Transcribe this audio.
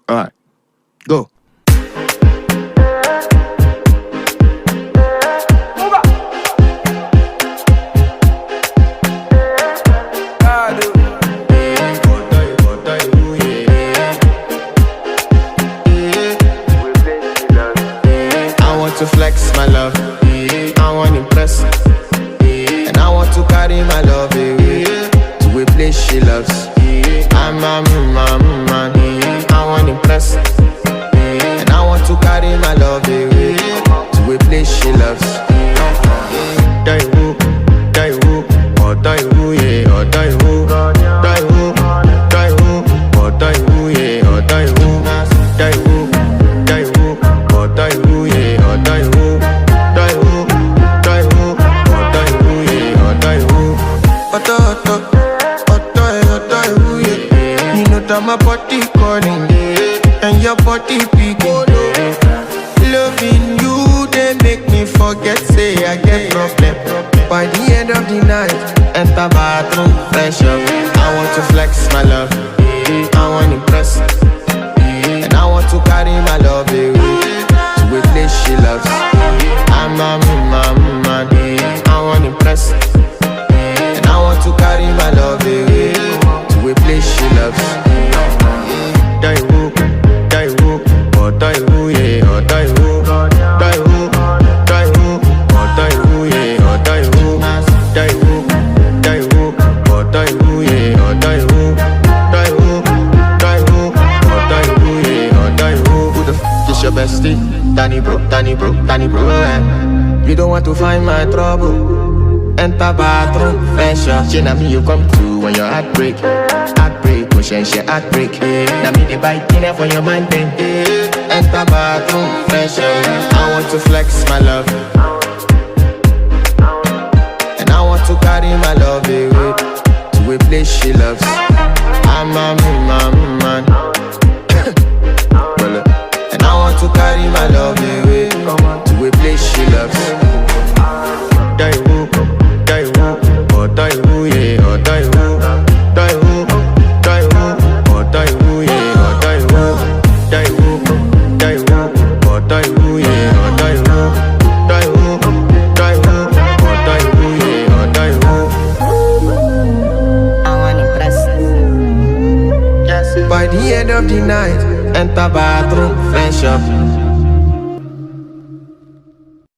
Alright, go. To flex my love, I want impress, and I want to carry my love away to a place she loves. I'm a man, I want impress, and I want to carry my love away to a place she loves. Die who, or die who, yeah, or die who, die who, or die who, yeah, or die who, die who, or die who, yeah. My body calling, and your body picking. Loving you, they make me forget, say I get problem. By the end of the night, enter bathroom, fresh up. I want to flex my love, I want to impress, and I want to carry my love away to a place she loves. I'm a man, I want to impress, and I want to carry my love away to a place she loves. Die who, or die who, yeah, or die who, die who, or die who, yeah, or die who, or die who, yeah, or die who, or die who, yeah, or die who. Who the f is your bestie? Danny bro, eh? You don't want to find my trouble. Enter bathroom, fresh up. She and me you come to when your heart break. She heartbreak. Now me the bite dinner for your man thing. Enter bathroom, fresh up. I want to flex my love, and I want to carry my love away to a place she loves. I'm a man, and I want to carry my love away to a place she loves. Die who, or die who, yeah, or die who. By the end of the night, enter bathroom, fresh up.